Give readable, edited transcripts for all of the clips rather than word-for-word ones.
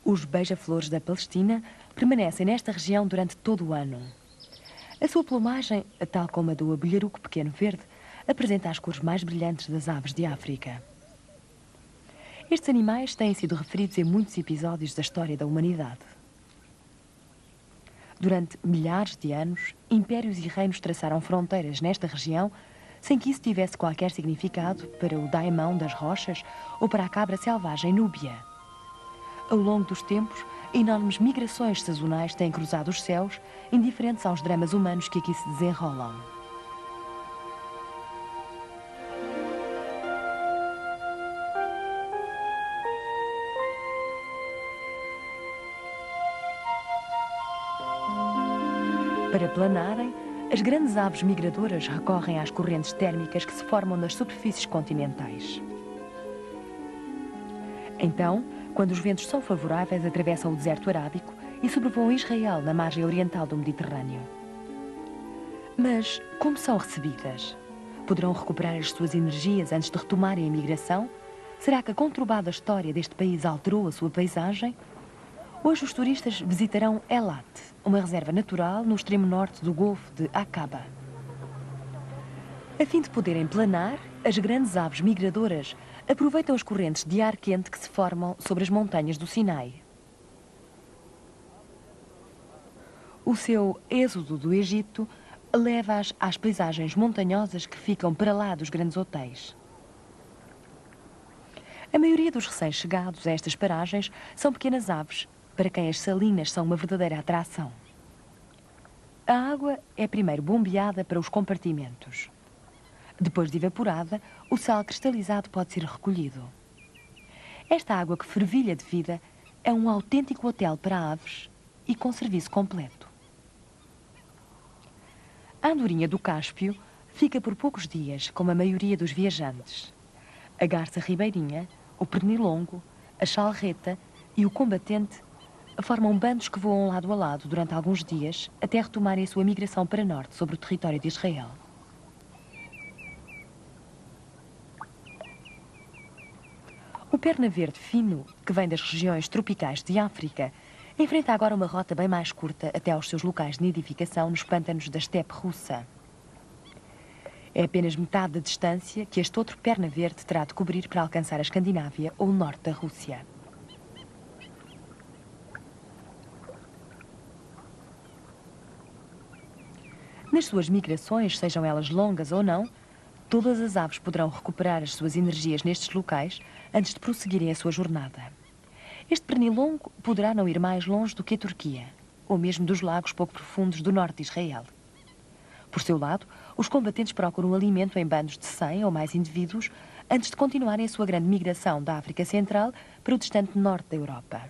Os beija-flores da Palestina permanecem nesta região durante todo o ano. A sua plumagem, tal como a do abelharuco pequeno verde, apresenta as cores mais brilhantes das aves de África. Estes animais têm sido referidos em muitos episódios da história da humanidade. Durante milhares de anos, impérios e reinos traçaram fronteiras nesta região sem que isso tivesse qualquer significado para o daimão das rochas ou para a cabra selvagem núbia. Ao longo dos tempos, enormes migrações sazonais têm cruzado os céus, indiferentes aos dramas humanos que aqui se desenrolam. Para planarem, as grandes aves migradoras recorrem às correntes térmicas que se formam nas superfícies continentais. Então, quando os ventos são favoráveis, atravessam o deserto arábico e sobrevoam Israel na margem oriental do Mediterrâneo. Mas como são recebidas? Poderão recuperar as suas energias antes de retomarem a migração? Será que a conturbada história deste país alterou a sua paisagem? Hoje os turistas visitarão Eilat, uma reserva natural no extremo norte do Golfo de Aqaba. A fim de poderem planar, as grandes aves migradoras aproveitam as correntes de ar quente que se formam sobre as montanhas do Sinai. O seu êxodo do Egito leva-as às paisagens montanhosas que ficam para lá dos grandes hotéis. A maioria dos recém-chegados a estas paragens são pequenas aves, para quem as salinas são uma verdadeira atração. A água é primeiro bombeada para os compartimentos. Depois de evaporada, o sal cristalizado pode ser recolhido. Esta água que fervilha de vida é um autêntico hotel para aves e com serviço completo. A andorinha do Cáspio fica por poucos dias, como a maioria dos viajantes. A garça ribeirinha, o pernilongo, a chalreta e o combatente formam bandos que voam lado a lado durante alguns dias até retomarem a sua migração para norte sobre o território de Israel. O perna verde fino, que vem das regiões tropicais de África, enfrenta agora uma rota bem mais curta até aos seus locais de nidificação nos pântanos da estepe russa. É apenas metade da distância que este outro perna verde terá de cobrir para alcançar a Escandinávia ou o norte da Rússia. Nas suas migrações, sejam elas longas ou não, todas as aves poderão recuperar as suas energias nestes locais antes de prosseguirem a sua jornada. Este pernilongo poderá não ir mais longe do que a Turquia, ou mesmo dos lagos pouco profundos do norte de Israel. Por seu lado, os combatentes procuram alimento em bandos de 100 ou mais indivíduos antes de continuarem a sua grande migração da África Central para o distante norte da Europa.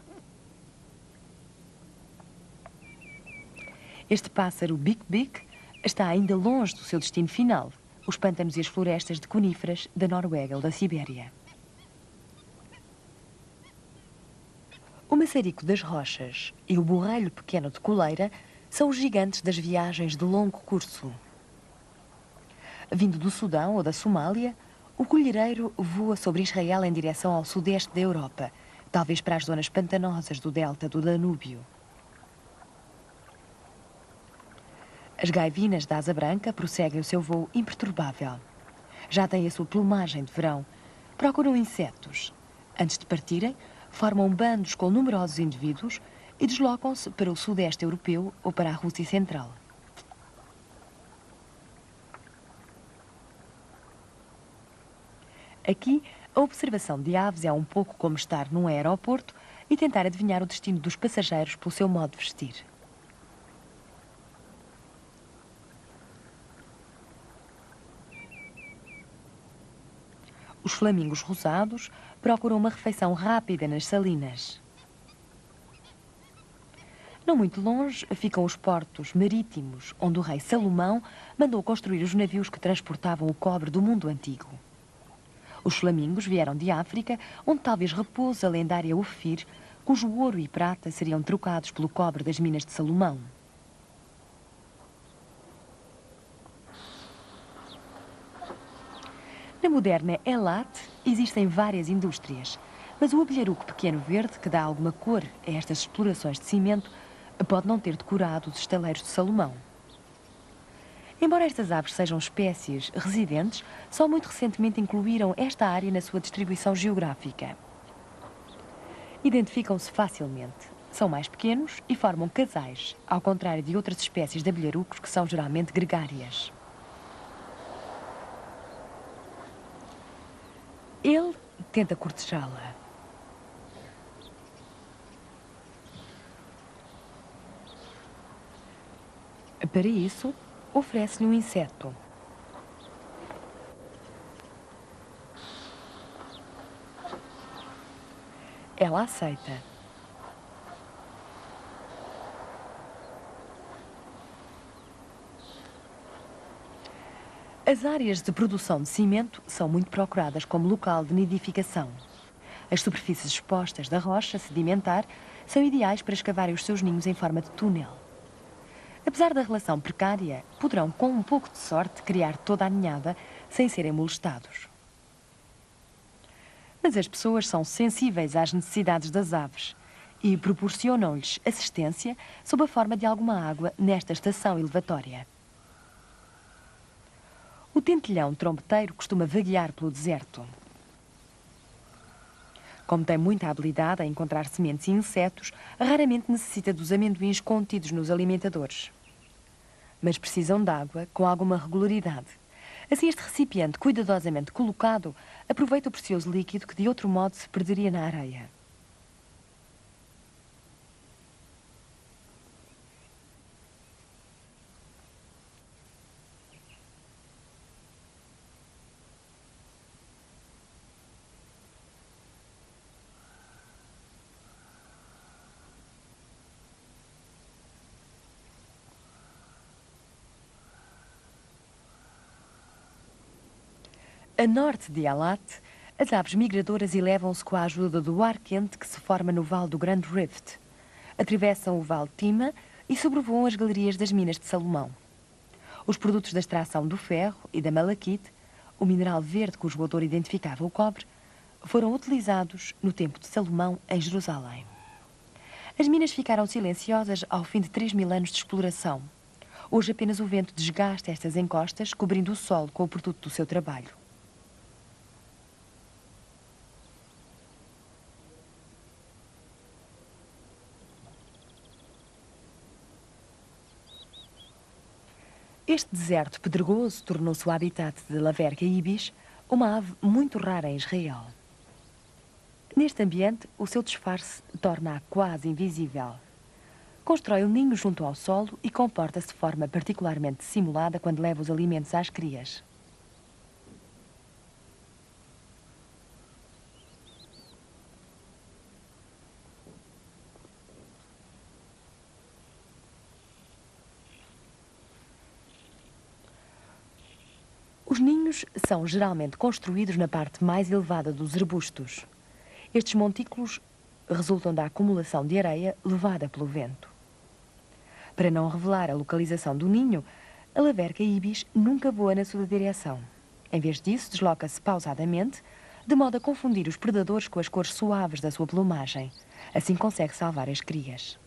Este pássaro bic-bic está ainda longe do seu destino final, os pântanos e as florestas de coníferas da Noruega ou da Sibéria. O maçarico das rochas e o borrelho pequeno de coleira são os gigantes das viagens de longo curso. Vindo do Sudão ou da Somália, o colhereiro voa sobre Israel em direção ao sudeste da Europa, talvez para as zonas pantanosas do delta do Danúbio. As gaivinas da asa branca prosseguem o seu voo imperturbável. Já têm a sua plumagem de verão. Procuram insetos. Antes de partirem, formam bandos com numerosos indivíduos e deslocam-se para o sudeste europeu ou para a Rússia Central. Aqui, a observação de aves é um pouco como estar num aeroporto e tentar adivinhar o destino dos passageiros pelo seu modo de vestir. Os flamingos rosados procuram uma refeição rápida nas salinas. Não muito longe ficam os portos marítimos, onde o rei Salomão mandou construir os navios que transportavam o cobre do mundo antigo. Os flamingos vieram de África, onde talvez repousa a lendária Ofir, cujo ouro e prata seriam trocados pelo cobre das minas de Salomão. Na moderna Eilat existem várias indústrias. Mas o abelharuco pequeno verde, que dá alguma cor a estas explorações de cimento, pode não ter decorado os estaleiros de Salomão. Embora estas aves sejam espécies residentes, só muito recentemente incluíram esta área na sua distribuição geográfica. Identificam-se facilmente. São mais pequenos e formam casais, ao contrário de outras espécies de abelharucos que são geralmente gregárias. Ele tenta cortejá-la. Para isso, oferece-lhe um inseto. Ela aceita. As áreas de produção de cimento são muito procuradas como local de nidificação. As superfícies expostas da rocha sedimentar são ideais para escavarem os seus ninhos em forma de túnel. Apesar da relação precária, poderão, com um pouco de sorte, criar toda a ninhada sem serem molestados. Mas as pessoas são sensíveis às necessidades das aves e proporcionam-lhes assistência sob a forma de alguma água nesta estação elevatória. O tentilhão trombeteiro costuma vaguear pelo deserto. Como tem muita habilidade a encontrar sementes e insetos, raramente necessita dos amendoins contidos nos alimentadores. Mas precisam de água com alguma regularidade. Assim, este recipiente, cuidadosamente colocado, aproveita o precioso líquido que de outro modo se perderia na areia. A norte de Alat, as aves migradoras elevam-se com a ajuda do ar quente que se forma no vale do Grand Rift. Atravessam o vale Tima e sobrevoam as galerias das minas de Salomão. Os produtos da extração do ferro e da malaquite, o mineral verde cujo odor identificava o cobre, foram utilizados no tempo de Salomão em Jerusalém. As minas ficaram silenciosas ao fim de 3.000 anos de exploração. Hoje apenas o vento desgasta estas encostas, cobrindo o solo com o produto do seu trabalho. Este deserto pedregoso tornou-se o habitat de Laverca ibis, uma ave muito rara em Israel. Neste ambiente, o seu disfarce torna-a quase invisível. Constrói um ninho junto ao solo e comporta-se de forma particularmente dissimulada quando leva os alimentos às crias. Os ninhos são geralmente construídos na parte mais elevada dos arbustos. Estes montículos resultam da acumulação de areia levada pelo vento. Para não revelar a localização do ninho, a Laverca ibis nunca voa na sua direção. Em vez disso, desloca-se pausadamente, de modo a confundir os predadores com as cores suaves da sua plumagem. Assim consegue salvar as crias.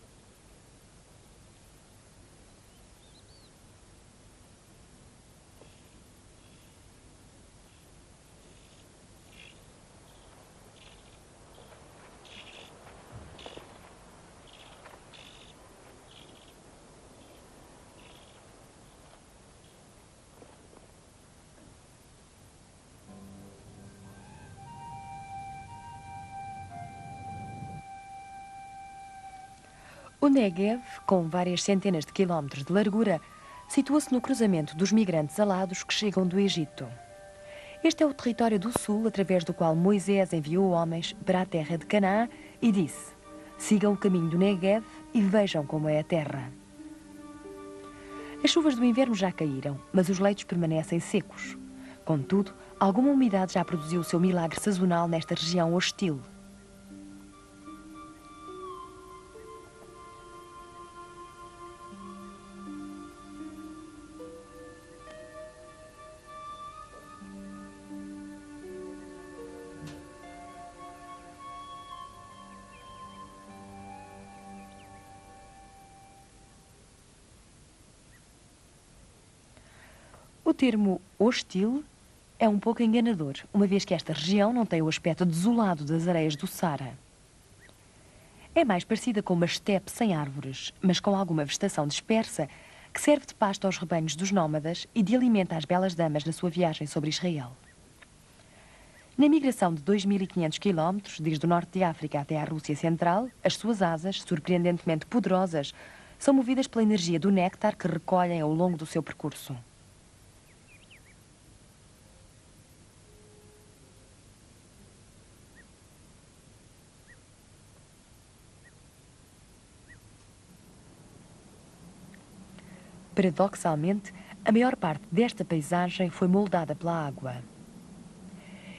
O Negev, com várias centenas de quilómetros de largura, situa-se no cruzamento dos migrantes alados que chegam do Egito. Este é o território do sul, através do qual Moisés enviou homens para a terra de Canaã e disse: sigam o caminho do Negev e vejam como é a terra. As chuvas do inverno já caíram, mas os leitos permanecem secos. Contudo, alguma umidade já produziu o seu milagre sazonal nesta região hostil. O termo hostil é um pouco enganador, uma vez que esta região não tem o aspecto desolado das areias do Saara. É mais parecida com uma estepe sem árvores, mas com alguma vegetação dispersa, que serve de pasto aos rebanhos dos nómadas e de alimento às belas damas na sua viagem sobre Israel. Na migração de 2.500 quilómetros, desde o norte de África até à Rússia Central, as suas asas, surpreendentemente poderosas, são movidas pela energia do néctar que recolhem ao longo do seu percurso. Paradoxalmente, a maior parte desta paisagem foi moldada pela água.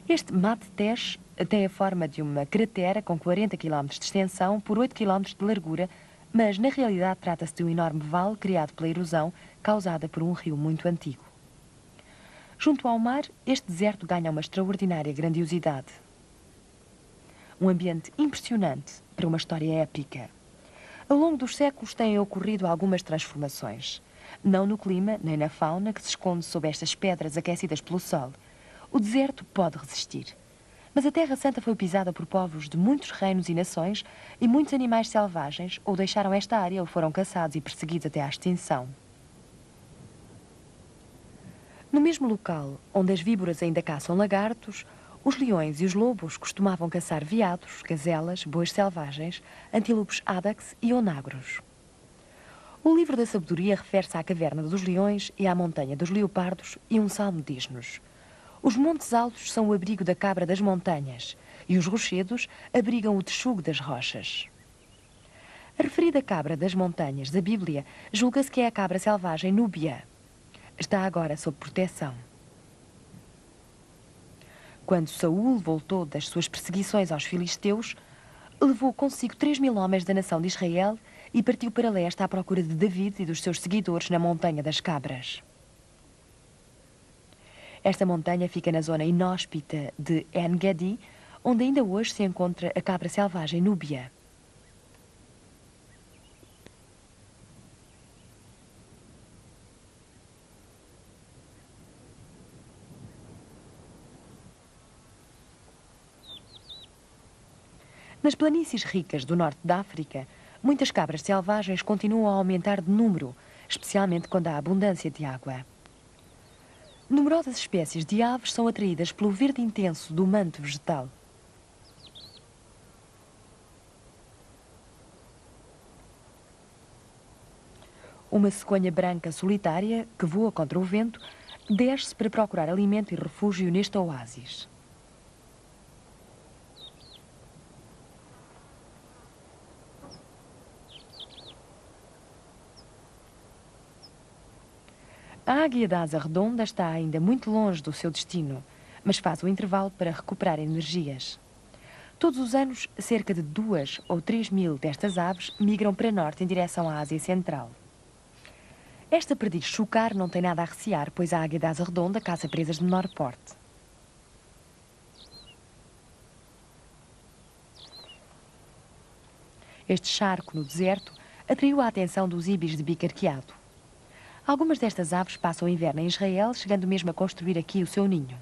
Este Mate Tesh tem a forma de uma cratera com 40 km de extensão por 8 km de largura, mas na realidade trata-se de um enorme vale criado pela erosão causada por um rio muito antigo. Junto ao mar, este deserto ganha uma extraordinária grandiosidade. Um ambiente impressionante para uma história épica. Ao longo dos séculos têm ocorrido algumas transformações. Não no clima, nem na fauna que se esconde sob estas pedras aquecidas pelo sol. O deserto pode resistir. Mas a Terra Santa foi pisada por povos de muitos reinos e nações e muitos animais selvagens ou deixaram esta área ou foram caçados e perseguidos até à extinção. No mesmo local onde as víboras ainda caçam lagartos, os leões e os lobos costumavam caçar veados, gazelas, bois selvagens, antílopes ádax e onagros. O livro da sabedoria refere-se à caverna dos leões e à montanha dos leopardos e um salmo diz-nos: os montes altos são o abrigo da cabra das montanhas e os rochedos abrigam o texugo das rochas. A referida cabra das montanhas da Bíblia julga-se que é a cabra selvagem núbia. Está agora sob proteção. Quando Saul voltou das suas perseguições aos filisteus, levou consigo 3.000 homens da nação de Israel e partiu para leste à procura de David e dos seus seguidores na Montanha das Cabras. Esta montanha fica na zona inóspita de En-Gedi, onde ainda hoje se encontra a cabra selvagem núbia. Nas planícies ricas do norte da África, muitas cabras selvagens continuam a aumentar de número, especialmente quando há abundância de água. Numerosas espécies de aves são atraídas pelo verde intenso do manto vegetal. Uma cegonha branca solitária, que voa contra o vento, desce para procurar alimento e refúgio neste oásis. A águia da asa redonda está ainda muito longe do seu destino, mas faz o intervalo para recuperar energias. Todos os anos, cerca de 2 ou 3 mil destas aves migram para norte em direção à Ásia Central. Esta perdiz chocar não tem nada a recear, pois a águia da asa redonda caça presas de menor porte. Este charco no deserto atraiu a atenção dos ibis de bico arqueado. Algumas destas aves passam o inverno em Israel, chegando mesmo a construir aqui o seu ninho.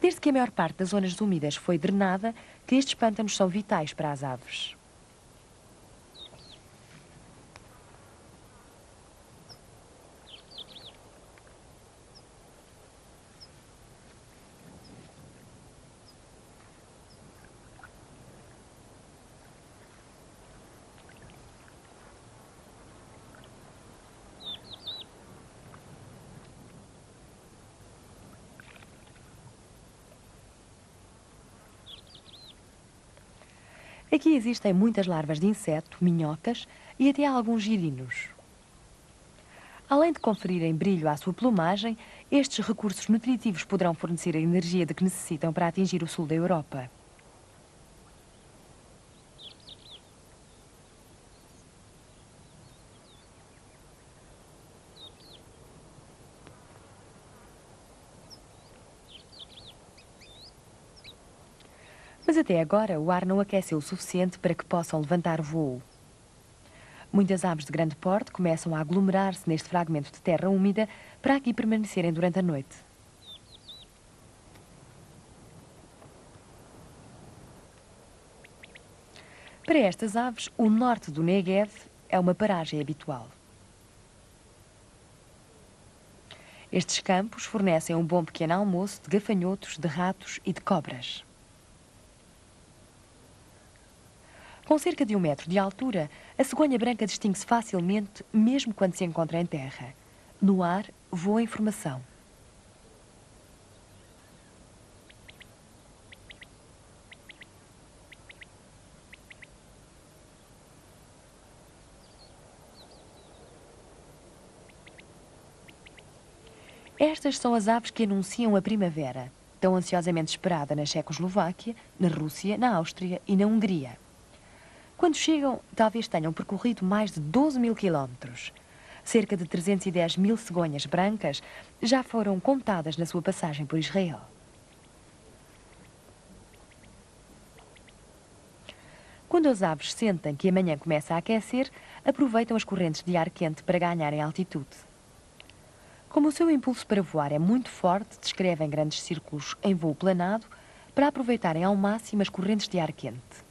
Desde que a maior parte das zonas úmidas foi drenada, que estes pântanos são vitais para as aves. Aqui existem muitas larvas de inseto, minhocas e até alguns girinos. Além de conferirem brilho à sua plumagem, estes recursos nutritivos poderão fornecer a energia de que necessitam para atingir o sul da Europa. Mas até agora o ar não aqueceu o suficiente para que possam levantar voo. Muitas aves de grande porte começam a aglomerar-se neste fragmento de terra úmida para aqui permanecerem durante a noite. Para estas aves, o norte do Negev é uma paragem habitual. Estes campos fornecem um bom pequeno almoço de gafanhotos, de ratos e de cobras. Com cerca de 1 metro de altura, a cegonha branca distingue-se facilmente, mesmo quando se encontra em terra. No ar, voa em formação. Estas são as aves que anunciam a primavera, tão ansiosamente esperada na Checoslováquia, na Rússia, na Áustria e na Hungria. Quando chegam, talvez tenham percorrido mais de 12 mil quilómetros. Cerca de 310 mil cegonhas brancas já foram contadas na sua passagem por Israel. Quando as aves sentem que a manhã começa a aquecer, aproveitam as correntes de ar quente para ganharem altitude. Como o seu impulso para voar é muito forte, descrevem grandes círculos em voo planado para aproveitarem ao máximo as correntes de ar quente.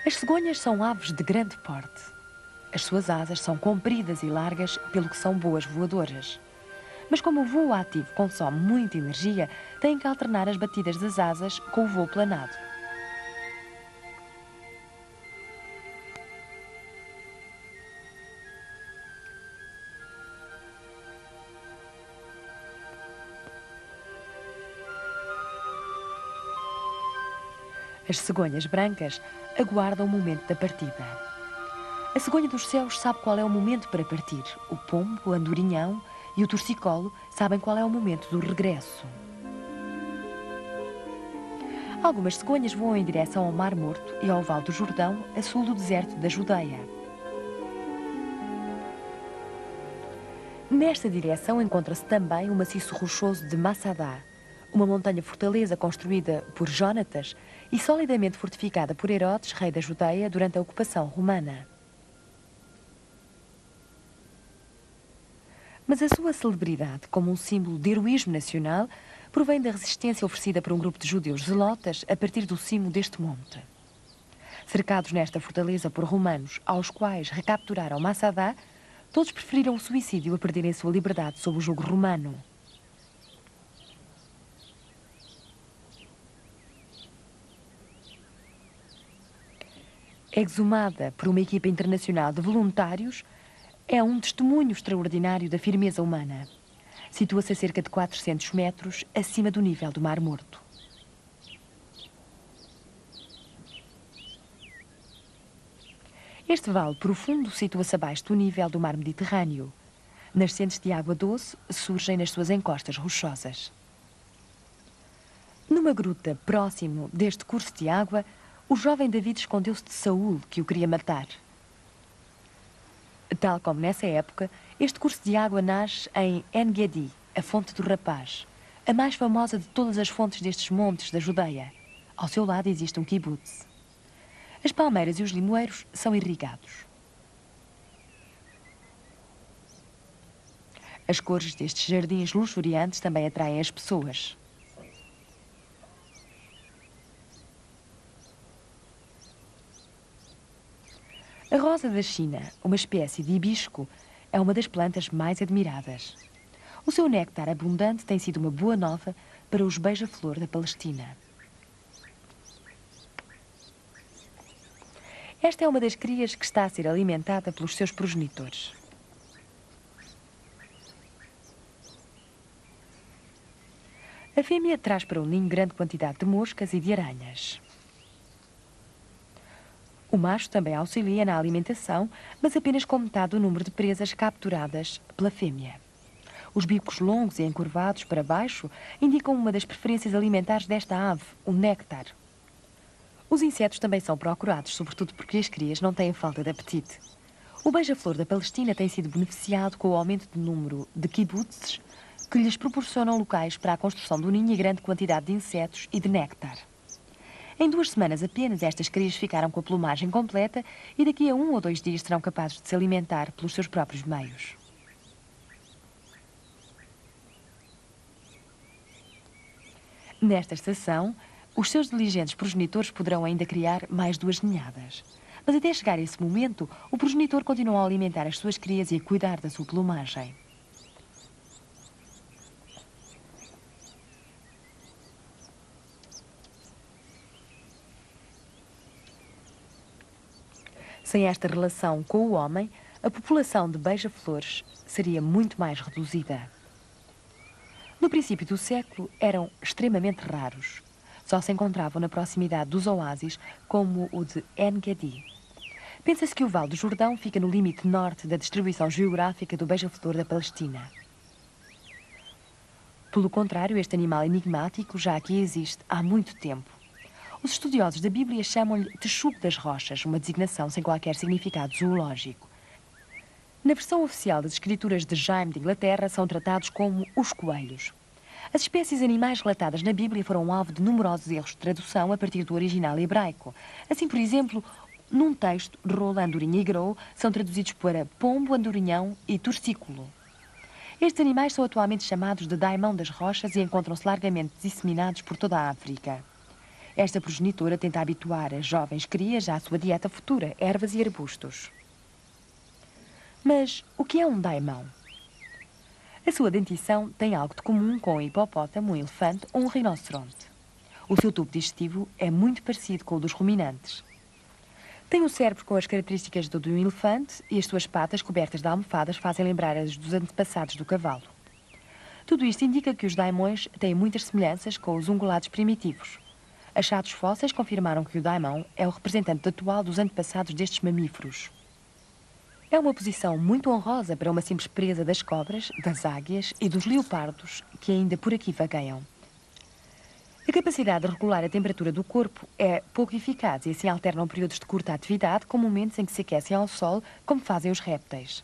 As cegonhas são aves de grande porte. As suas asas são compridas e largas, pelo que são boas voadoras. Mas como o voo ativo consome muita energia, têm que alternar as batidas das asas com o voo planado. As cegonhas brancas aguardam o momento da partida. A cegonha dos céus sabe qual é o momento para partir. O pombo, o andorinhão e o torcicolo sabem qual é o momento do regresso. Algumas cegonhas voam em direção ao Mar Morto e ao Vale do Jordão, a sul do deserto da Judeia. Nesta direção encontra-se também o maciço rochoso de Massadá, uma montanha-fortaleza construída por Jónatas e solidamente fortificada por Herodes, rei da Judeia, durante a ocupação romana. Mas a sua celebridade como um símbolo de heroísmo nacional provém da resistência oferecida por um grupo de judeus zelotas a partir do cimo deste monte. Cercados nesta fortaleza por romanos, aos quais recapturaram Massadá, todos preferiram o suicídio a perderem sua liberdade sob o jugo romano. Exumada por uma equipa internacional de voluntários, é um testemunho extraordinário da firmeza humana. Situa-se a cerca de 400 metros acima do nível do Mar Morto. Este vale profundo situa-se abaixo do nível do Mar Mediterrâneo. Nascentes de água doce surgem nas suas encostas rochosas. Numa gruta próximo deste curso de água, o jovem David escondeu-se de Saul, que o queria matar. Tal como nessa época, este curso de água nasce em En-Gedi, a fonte do rapaz, a mais famosa de todas as fontes destes montes da Judeia. Ao seu lado existe um kibbutz. As palmeiras e os limoeiros são irrigados. As cores destes jardins luxuriantes também atraem as pessoas. A rosa da China, uma espécie de hibisco, é uma das plantas mais admiradas. O seu néctar abundante tem sido uma boa nova para os beija-flor da Palestina. Esta é uma das crias que está a ser alimentada pelos seus progenitores. A fêmea traz para o ninho grande quantidade de moscas e de aranhas. O macho também auxilia na alimentação, mas apenas com metade do número de presas capturadas pela fêmea. Os bicos longos e encurvados para baixo indicam uma das preferências alimentares desta ave, o néctar. Os insetos também são procurados, sobretudo porque as crias não têm falta de apetite. O beija-flor da Palestina tem sido beneficiado com o aumento do número de kibbutzes que lhes proporcionam locais para a construção do ninho e grande quantidade de insetos e de néctar. Em 2 semanas apenas, estas crias ficaram com a plumagem completa e daqui a 1 ou 2 dias serão capazes de se alimentar pelos seus próprios meios. Nesta estação, os seus diligentes progenitores poderão ainda criar mais 2 ninhadas. Mas até chegar a esse momento, o progenitor continua a alimentar as suas crias e a cuidar da sua plumagem. Sem esta relação com o homem, a população de beija-flores seria muito mais reduzida. No princípio do século, eram extremamente raros. Só se encontravam na proximidade dos oásis, como o de En-Gedi. Pensa-se que o Vale do Jordão fica no limite norte da distribuição geográfica do beija-flor da Palestina. Pelo contrário, este animal enigmático já aqui existe há muito tempo. Os estudiosos da Bíblia chamam-lhe texugo das rochas, uma designação sem qualquer significado zoológico. Na versão oficial das escrituras de Jaime de Inglaterra, são tratados como os coelhos. As espécies animais relatadas na Bíblia foram alvo de numerosos erros de tradução a partir do original hebraico. Assim, por exemplo, num texto, rola, andorinha e grou são traduzidos para pombo, andorinhão e torcículo. Estes animais são atualmente chamados de daimão das rochas e encontram-se largamente disseminados por toda a África. Esta progenitora tenta habituar as jovens crias à sua dieta futura, ervas e arbustos. Mas o que é um daimão? A sua dentição tem algo de comum com um hipopótamo, um elefante ou um rinoceronte. O seu tubo digestivo é muito parecido com o dos ruminantes. Tem um cérebro com as características do de um elefante e as suas patas cobertas de almofadas fazem lembrar as dos antepassados do cavalo. Tudo isto indica que os daimões têm muitas semelhanças com os ungulados primitivos. Achados fósseis confirmaram que o daimão é o representante atual dos antepassados destes mamíferos. É uma posição muito honrosa para uma simples presa das cobras, das águias e dos leopardos que ainda por aqui vagueiam. A capacidade de regular a temperatura do corpo é pouco eficaz e assim alternam períodos de curta atividade com momentos em que se aquecem ao sol, como fazem os répteis.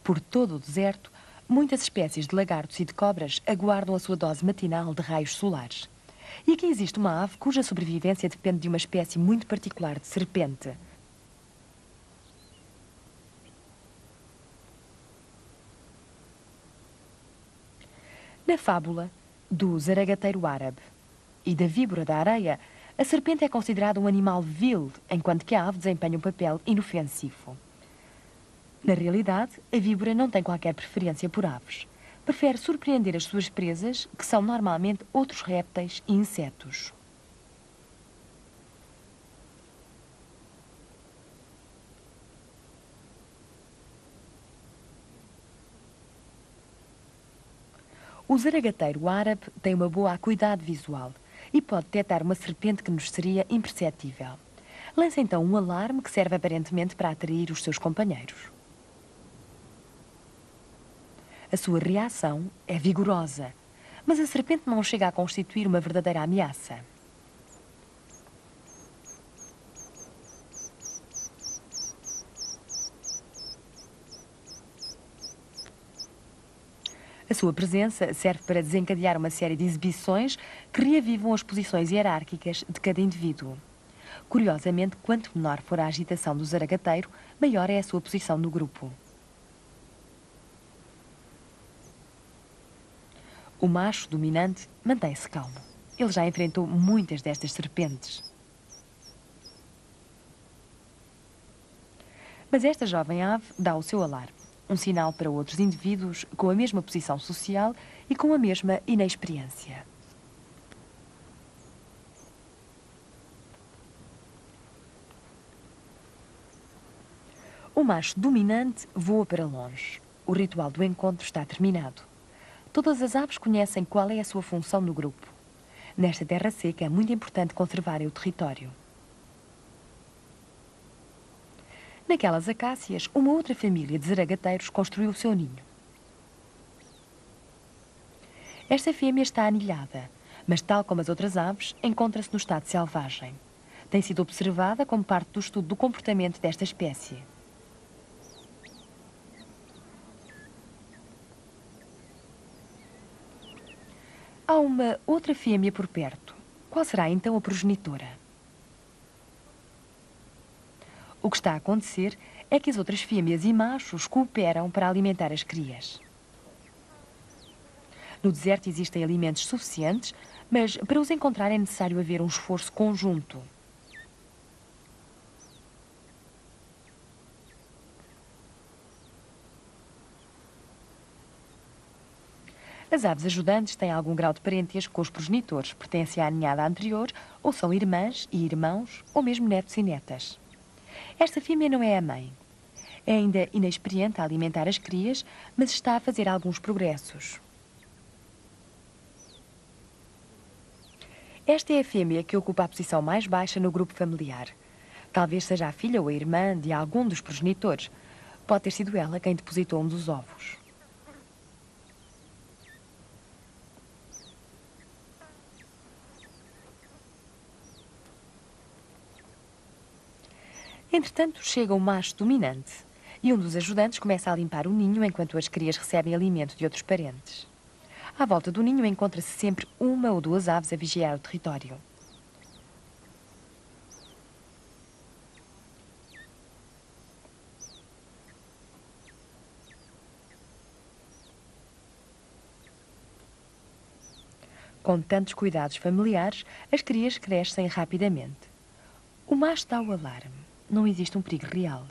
Por todo o deserto, muitas espécies de lagartos e de cobras aguardam a sua dose matinal de raios solares. E aqui existe uma ave cuja sobrevivência depende de uma espécie muito particular de serpente. Na fábula do zaragateiro árabe e da víbora da areia, a serpente é considerada um animal vil, enquanto que a ave desempenha um papel inofensivo. Na realidade, a víbora não tem qualquer preferência por aves. Prefere surpreender as suas presas, que são normalmente outros répteis e insetos. O zaragateiro árabe tem uma boa acuidade visual e pode detectar uma serpente que nos seria imperceptível. Lança então um alarme que serve aparentemente para atrair os seus companheiros. A sua reação é vigorosa, mas a serpente não chega a constituir uma verdadeira ameaça. A sua presença serve para desencadear uma série de exibições que reavivam as posições hierárquicas de cada indivíduo. Curiosamente, quanto menor for a agitação do zaragateiro, maior é a sua posição no grupo. O macho dominante mantém-se calmo. Ele já enfrentou muitas destas serpentes. Mas esta jovem ave dá o seu alarme, um sinal para outros indivíduos com a mesma posição social e com a mesma inexperiência. O macho dominante voa para longe. O ritual do encontro está terminado. Todas as aves conhecem qual é a sua função no grupo. Nesta terra seca é muito importante conservarem o território. Naquelas acácias, uma outra família de zaragateiros construiu o seu ninho. Esta fêmea está anilhada, mas tal como as outras aves, encontra-se no estado selvagem. Tem sido observada como parte do estudo do comportamento desta espécie. Há uma outra fêmea por perto. Qual será então a progenitora? O que está a acontecer é que as outras fêmeas e machos cooperam para alimentar as crias. No deserto existem alimentos suficientes, mas para os encontrar é necessário haver um esforço conjunto. As aves ajudantes têm algum grau de parentesco com os progenitores, pertencem à ninhada anterior, ou são irmãs e irmãos, ou mesmo netos e netas. Esta fêmea não é a mãe. É ainda inexperiente a alimentar as crias, mas está a fazer alguns progressos. Esta é a fêmea que ocupa a posição mais baixa no grupo familiar. Talvez seja a filha ou a irmã de algum dos progenitores. Pode ter sido ela quem depositou um dos ovos. Entretanto, chega o macho dominante e um dos ajudantes começa a limpar o ninho enquanto as crias recebem alimento de outros parentes. À volta do ninho encontra-se sempre uma ou duas aves a vigiar o território. Com tantos cuidados familiares, as crias crescem rapidamente. O macho dá o alarme. Não existe um perigo real.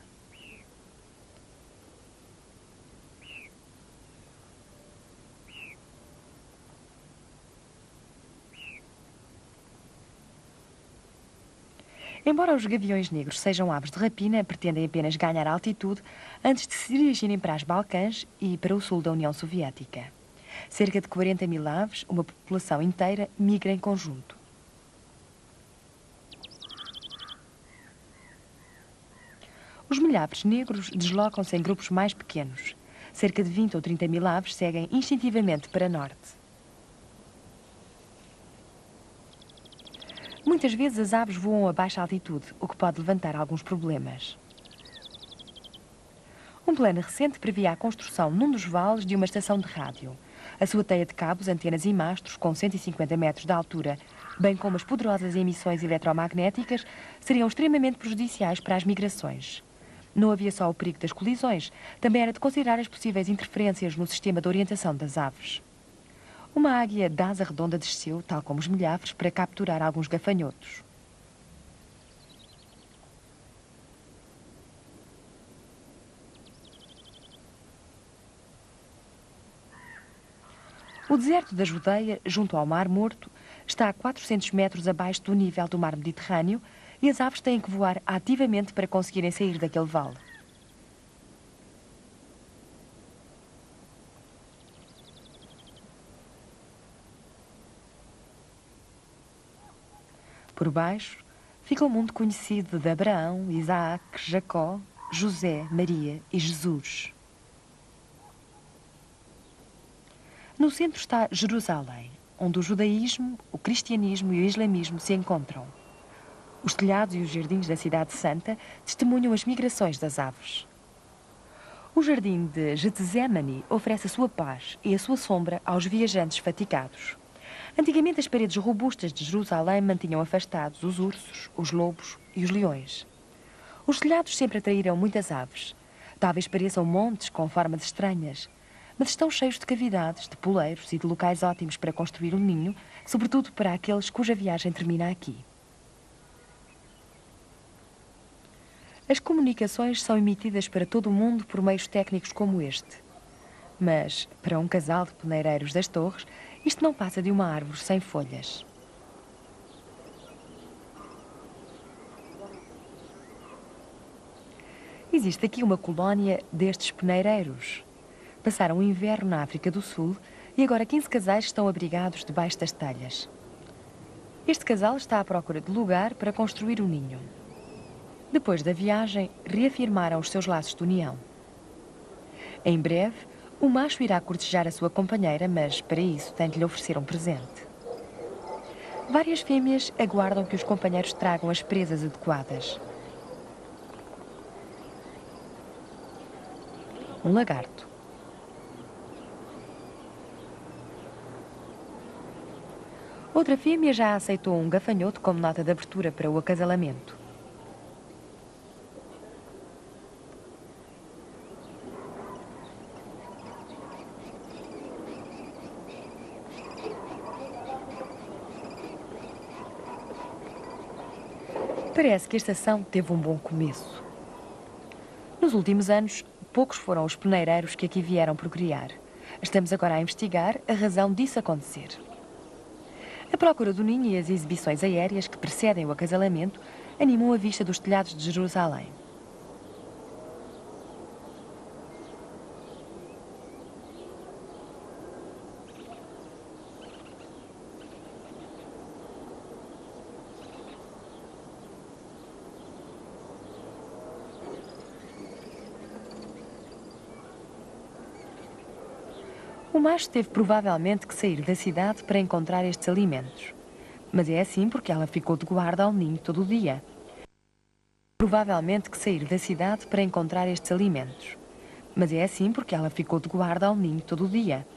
Embora os gaviões negros sejam aves de rapina, pretendem apenas ganhar altitude antes de se dirigirem para os Balcãs e para o sul da União Soviética. Cerca de 40 mil aves, uma população inteira, migra em conjunto. Os milhares negros deslocam-se em grupos mais pequenos. Cerca de 20 ou 30 mil aves seguem instintivamente para norte. Muitas vezes as aves voam a baixa altitude, o que pode levantar alguns problemas. Um plano recente previa a construção num dos vales de uma estação de rádio. A sua teia de cabos, antenas e mastros, com 150 metros de altura, bem como as poderosas emissões eletromagnéticas, seriam extremamente prejudiciais para as migrações. Não havia só o perigo das colisões, também era de considerar as possíveis interferências no sistema de orientação das aves. Uma águia de asa redonda desceu, tal como os milhares, para capturar alguns gafanhotos. O deserto da Judeia, junto ao Mar Morto, está a 400 metros abaixo do nível do mar Mediterrâneo e as aves têm que voar ativamente para conseguirem sair daquele vale. Por baixo, fica o mundo conhecido de Abraão, Isaac, Jacó, José, Maria e Jesus. No centro está Jerusalém, onde o judaísmo, o cristianismo e o islamismo se encontram. Os telhados e os jardins da Cidade Santa testemunham as migrações das aves. O jardim de Getsemane oferece a sua paz e a sua sombra aos viajantes fatigados. Antigamente, as paredes robustas de Jerusalém mantinham afastados os ursos, os lobos e os leões. Os telhados sempre atraíram muitas aves. Talvez pareçam montes com formas estranhas, mas estão cheios de cavidades, de poleiros e de locais ótimos para construir um ninho, sobretudo para aqueles cuja viagem termina aqui. As comunicações são emitidas para todo o mundo por meios técnicos como este. Mas, para um casal de peneireiros das Torres, isto não passa de uma árvore sem folhas. Existe aqui uma colónia destes peneireiros. Passaram o inverno na África do Sul e agora 15 casais estão abrigados debaixo das telhas. Este casal está à procura de lugar para construir um ninho. Depois da viagem, reafirmaram os seus laços de união. Em breve, o macho irá cortejar a sua companheira, mas para isso tem de lhe oferecer um presente. Várias fêmeas aguardam que os companheiros tragam as presas adequadas. Um lagarto. Outra fêmea já aceitou um gafanhoto como nota de abertura para o acasalamento. Parece que esta ação teve um bom começo. Nos últimos anos, poucos foram os peneireiros que aqui vieram procriar. Estamos agora a investigar a razão disso acontecer. A procura do ninho e as exibições aéreas que precedem o acasalamento animam a vista dos telhados de Jerusalém. O macho teve provavelmente que sair da cidade para encontrar estes alimentos. Mas é assim porque ela ficou de guarda ao ninho todo o dia. Provavelmente que sair da cidade para encontrar estes alimentos. Mas é assim porque ela ficou de guarda ao ninho todo o dia.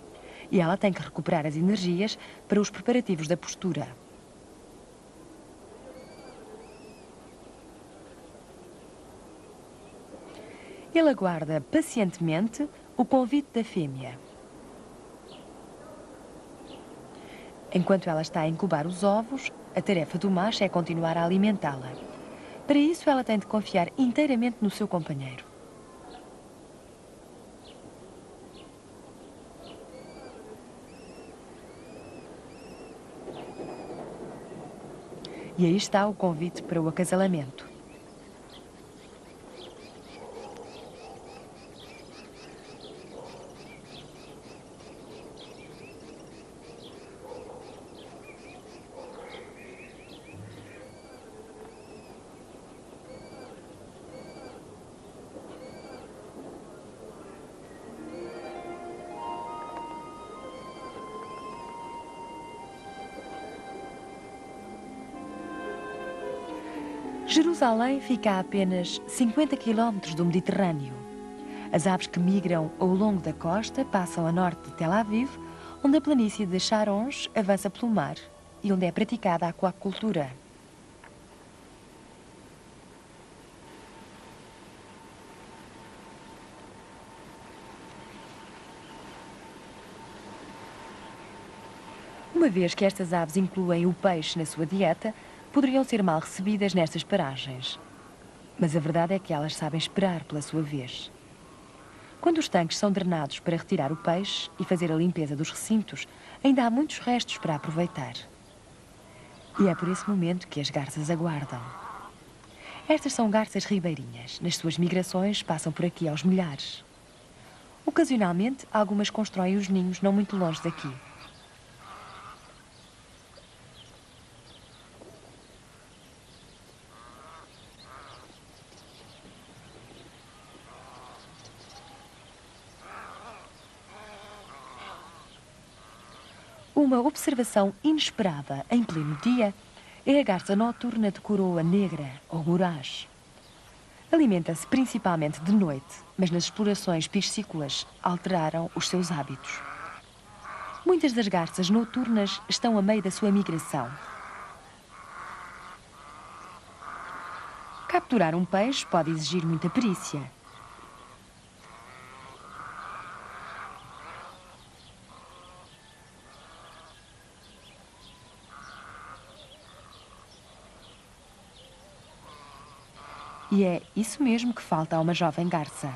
E ela tem que recuperar as energias para os preparativos da postura. Ele aguarda pacientemente o convite da fêmea. Enquanto ela está a incubar os ovos, a tarefa do macho é continuar a alimentá-la. Para isso, ela tem de confiar inteiramente no seu companheiro. E aí está o convite para o acasalamento. Jerusalém fica a apenas 50 quilómetros do Mediterrâneo. As aves que migram ao longo da costa passam a norte de Tel Aviv, onde a planície de Charons avança pelo mar e onde é praticada a aquacultura. Uma vez que estas aves incluem o peixe na sua dieta, poderiam ser mal recebidas nestas paragens. Mas a verdade é que elas sabem esperar pela sua vez. Quando os tanques são drenados para retirar o peixe e fazer a limpeza dos recintos, ainda há muitos restos para aproveitar. E é por esse momento que as garças aguardam. Estas são garças ribeirinhas. Nas suas migrações passam por aqui aos milhares. Ocasionalmente, algumas constroem os ninhos não muito longe daqui. Uma observação inesperada em pleno dia é a garça noturna de coroa negra, ou goraz. Alimenta-se principalmente de noite, mas nas explorações piscícolas alteraram os seus hábitos. Muitas das garças noturnas estão a meio da sua migração. Capturar um peixe pode exigir muita perícia. E é isso mesmo que falta a uma jovem garça.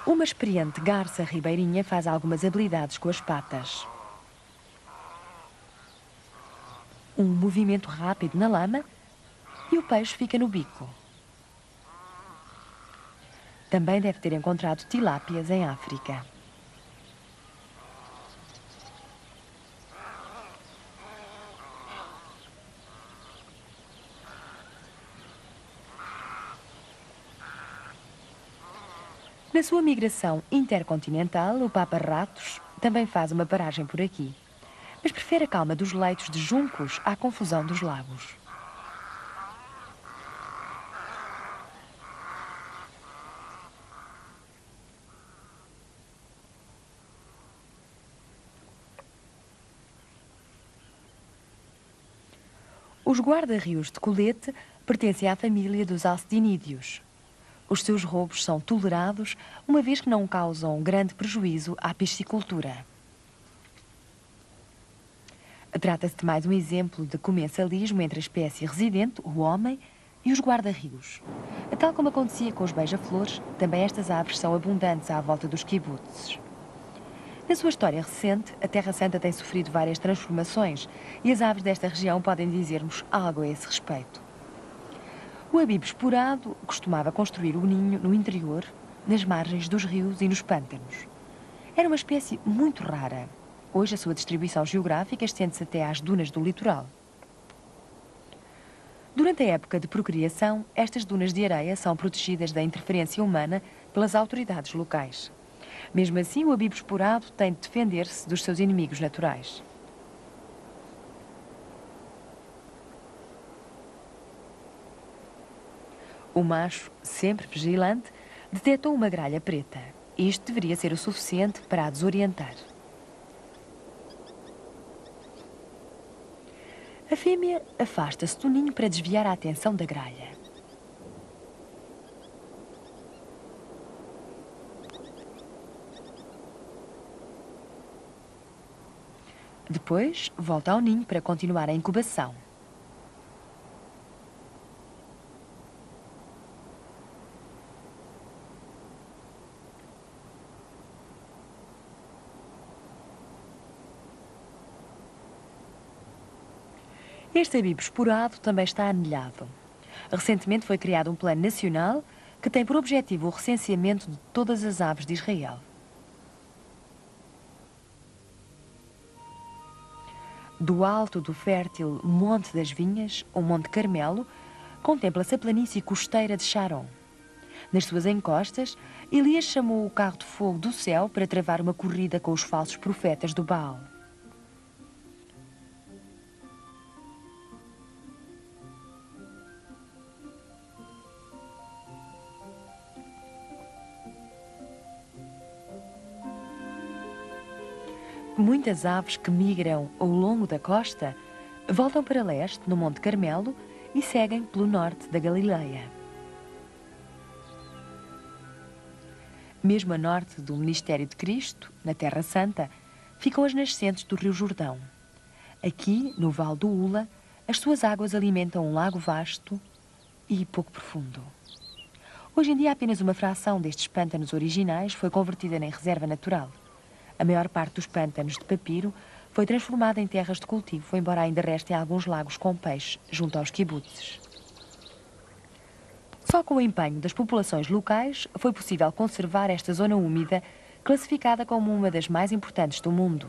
Uma experiente garça ribeirinha faz algumas habilidades com as patas. Um movimento rápido na lama e o peixe fica no bico. Também deve ter encontrado tilápias em África. Na sua migração intercontinental, o papa-ratos também faz uma paragem por aqui, mas prefere a calma dos leitos de juncos à confusão dos lagos. Os guarda-rios de colete pertencem à família dos alcedinídeos. Os seus roubos são tolerados, uma vez que não causam grande prejuízo à piscicultura. Trata-se de mais um exemplo de comensalismo entre a espécie residente, o homem, e os guarda-rios. Tal como acontecia com os beija-flores, também estas aves são abundantes à volta dos quibutzes. Na sua história recente, a Terra Santa tem sofrido várias transformações e as aves desta região podem dizer-nos algo a esse respeito. O abibo esporado costumava construir o ninho no interior, nas margens dos rios e nos pântanos. Era uma espécie muito rara. Hoje a sua distribuição geográfica estende-se até às dunas do litoral. Durante a época de procriação, estas dunas de areia são protegidas da interferência humana pelas autoridades locais. Mesmo assim, o abibo esporado tem de defender-se dos seus inimigos naturais. O macho, sempre vigilante, detectou uma gralha preta. Isto deveria ser o suficiente para a desorientar. A fêmea afasta-se do ninho para desviar a atenção da gralha. Depois, volta ao ninho para continuar a incubação. Este abibo esporado também está anelhado. Recentemente foi criado um plano nacional que tem por objetivo o recenseamento de todas as aves de Israel. Do alto do fértil Monte das Vinhas, ou Monte Carmelo, contempla-se a planície costeira de Sharon. Nas suas encostas, Elias chamou o carro de fogo do céu para travar uma corrida com os falsos profetas do Baal. Muitas aves que migram ao longo da costa voltam para leste, no Monte Carmelo, e seguem pelo norte da Galileia. Mesmo a norte do Ministério de Cristo, na Terra Santa, ficam as nascentes do Rio Jordão. Aqui, no Vale do Ula, as suas águas alimentam um lago vasto e pouco profundo. Hoje em dia, apenas uma fração destes pântanos originais foi convertida em reserva natural. A maior parte dos pântanos de papiro foi transformada em terras de cultivo, embora ainda restem alguns lagos com peixe junto aos quibutzes. Só com o empenho das populações locais foi possível conservar esta zona úmida, classificada como uma das mais importantes do mundo.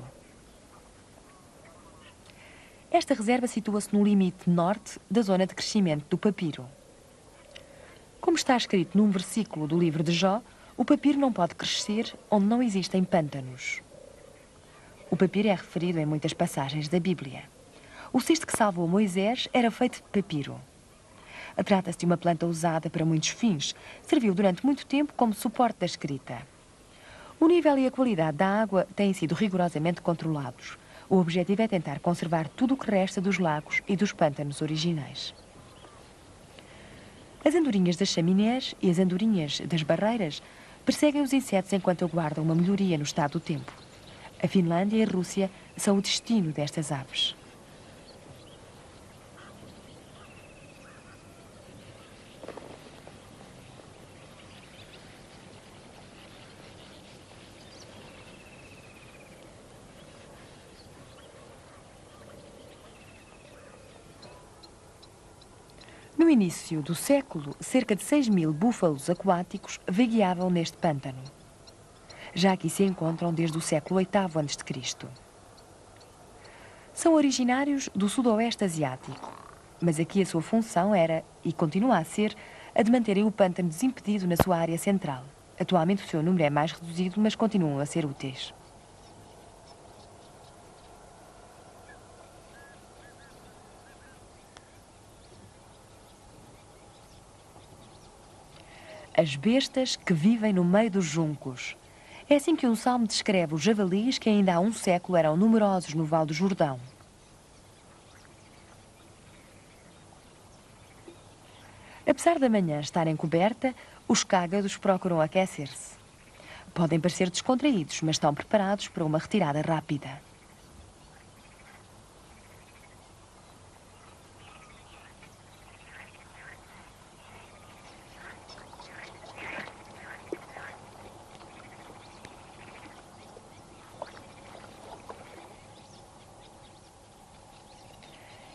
Esta reserva situa-se no limite norte da zona de crescimento do papiro. Como está escrito num versículo do livro de Jó, o papiro não pode crescer onde não existem pântanos. O papiro é referido em muitas passagens da Bíblia. O cisto que salvou Moisés era feito de papiro. Trata-se de uma planta usada para muitos fins. Serviu durante muito tempo como suporte da escrita. O nível e a qualidade da água têm sido rigorosamente controlados. O objetivo é tentar conservar tudo o que resta dos lagos e dos pântanos originais. As andorinhas das chaminés e as andorinhas das barreiras perseguem os insetos enquanto aguardam uma melhoria no estado do tempo. A Finlândia e a Rússia são o destino destas aves. No início do século, cerca de 6.000 búfalos aquáticos vagueavam neste pântano. Já aqui se encontram desde o século VIII a.C. São originários do sudoeste asiático, mas aqui a sua função era, e continua a ser, a de manterem o pântano desimpedido na sua área central. Atualmente o seu número é mais reduzido, mas continuam a ser úteis. As bestas que vivem no meio dos juncos. É assim que um salmo descreve os javalis que ainda há um século eram numerosos no Vale do Jordão. Apesar da manhã estar encoberta, os cágados procuram aquecer-se. Podem parecer descontraídos, mas estão preparados para uma retirada rápida.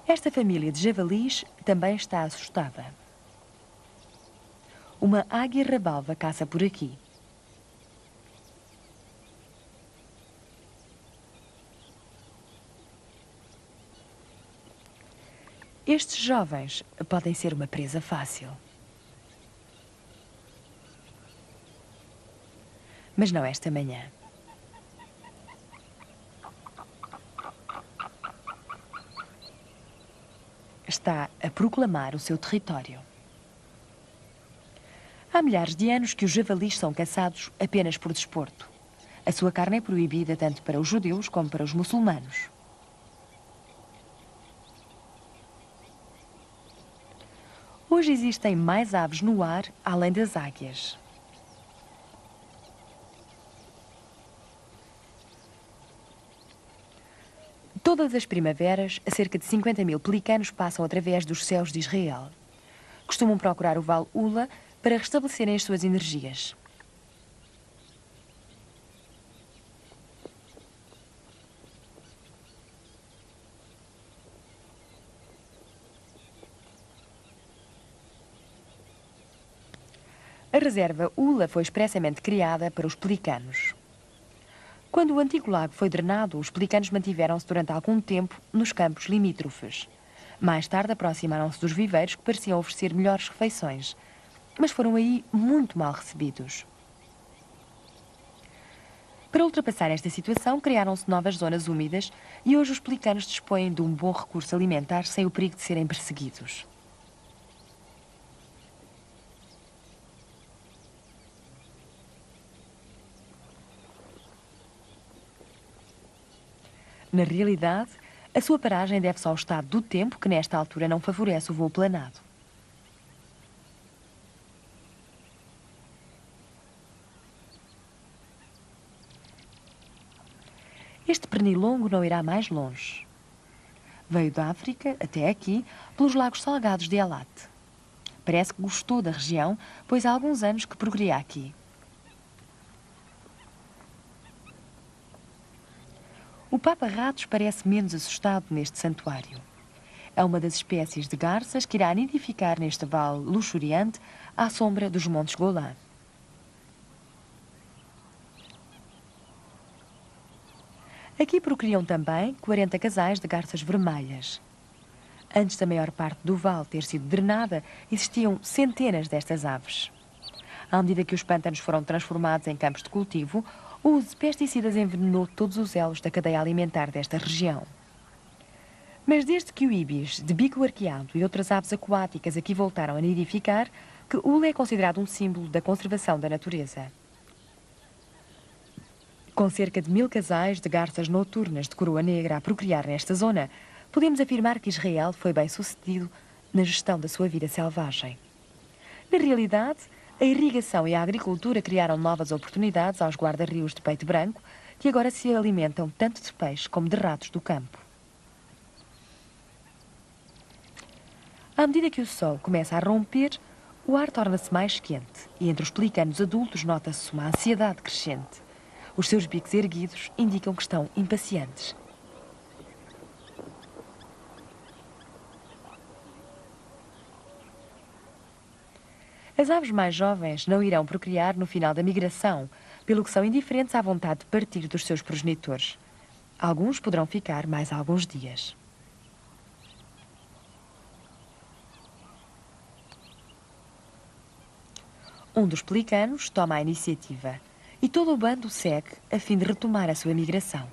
Esta família de javalis também está assustada. Uma águia rabalva caça por aqui. Estes jovens podem ser uma presa fácil. Mas não esta manhã. Está a proclamar o seu território. Há milhares de anos que os javalis são caçados apenas por desporto. A sua carne é proibida tanto para os judeus como para os muçulmanos. Hoje existem mais aves no ar além das águias. Todas as primaveras, cerca de 50.000 pelicanos passam através dos céus de Israel. Costumam procurar o Vale Ula para restabelecerem as suas energias. A reserva Ula foi expressamente criada para os pelicanos. Quando o antigo lago foi drenado, os pelicanos mantiveram-se durante algum tempo nos campos limítrofes. Mais tarde aproximaram-se dos viveiros que pareciam oferecer melhores refeições, mas foram aí muito mal recebidos. Para ultrapassar esta situação, criaram-se novas zonas úmidas e hoje os pelicanos dispõem de um bom recurso alimentar sem o perigo de serem perseguidos. Na realidade, a sua paragem deve-se ao estado do tempo que nesta altura não favorece o voo planado. Este pernilongo não irá mais longe. Veio da África até aqui pelos lagos salgados de Eilat. Parece que gostou da região, pois há alguns anos que progredia aqui. O papa-ratos parece menos assustado neste santuário. É uma das espécies de garças que irá nidificar neste vale luxuriante à sombra dos Montes Golã. Aqui procriam também 40 casais de garças vermelhas. Antes da maior parte do vale ter sido drenada, existiam centenas destas aves. À medida que os pântanos foram transformados em campos de cultivo, o uso de pesticidas envenenou todos os elos da cadeia alimentar desta região. Mas desde que o íbis, de bico arqueado e outras aves aquáticas aqui voltaram a nidificar, que Ula é considerado um símbolo da conservação da natureza. Com cerca de 1000 casais de garças noturnas de coroa negra a procriar nesta zona, podemos afirmar que Israel foi bem sucedido na gestão da sua vida selvagem. Na realidade, a irrigação e a agricultura criaram novas oportunidades aos guarda-rios de peito branco, que agora se alimentam tanto de peixe como de ratos do campo. À medida que o sol começa a romper, o ar torna-se mais quente e entre os pelicanos adultos nota-se uma ansiedade crescente. Os seus bicos erguidos indicam que estão impacientes. As aves mais jovens não irão procriar no final da migração, pelo que são indiferentes à vontade de partir dos seus progenitores. Alguns poderão ficar mais alguns dias. Um dos pelicanos toma a iniciativa e todo o bando o segue a fim de retomar a sua migração.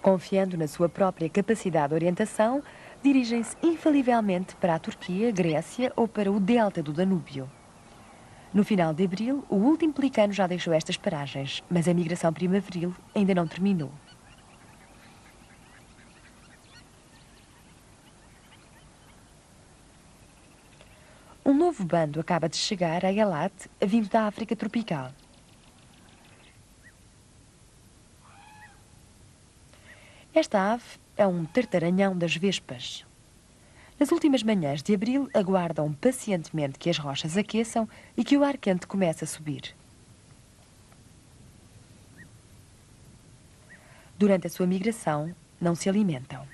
Confiando na sua própria capacidade de orientação, dirigem-se infalivelmente para a Turquia, Grécia ou para o delta do Danúbio. No final de abril, o último pelicano já deixou estas paragens, mas a migração primaveril ainda não terminou. Um novo bando acaba de chegar a Eilat, vindo da África tropical. Esta ave é um tartaranhão das vespas. Nas últimas manhãs de abril, aguardam pacientemente que as rochas aqueçam e que o ar quente comece a subir. Durante a sua migração, não se alimentam.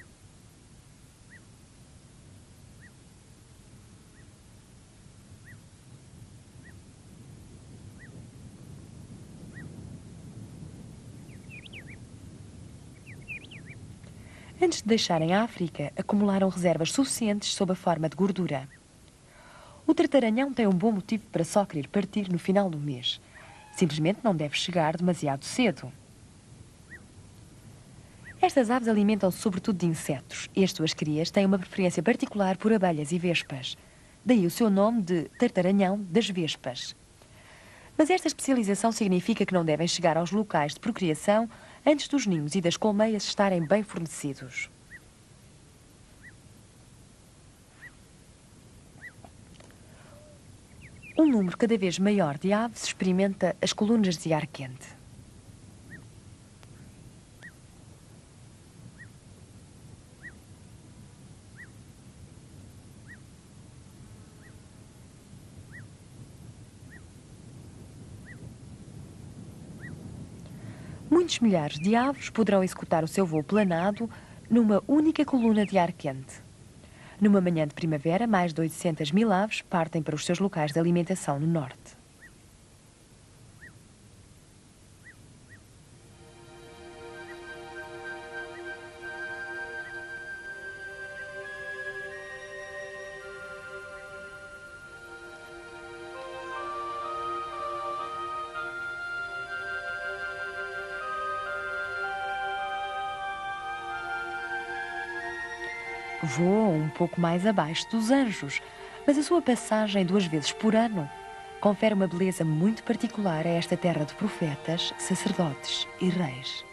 Antes de deixarem a África, acumularam reservas suficientes sob a forma de gordura. O tartaranhão tem um bom motivo para só querer partir no final do mês. Simplesmente não deve chegar demasiado cedo. Estas aves alimentam-se sobretudo de insetos e as suas crias têm uma preferência particular por abelhas e vespas. Daí o seu nome de tartaranhão das vespas. Mas esta especialização significa que não devem chegar aos locais de procriação antes dos ninhos e das colmeias estarem bem fornecidos. Um número cada vez maior de aves experimenta as colunas de ar quente. Muitos milhares de aves poderão executar o seu voo planado numa única coluna de ar quente. Numa manhã de primavera, mais de 800 mil aves partem para os seus locais de alimentação no norte. Voam um pouco mais abaixo dos anjos, mas a sua passagem 2 vezes por ano confere uma beleza muito particular a esta terra de profetas, sacerdotes e reis.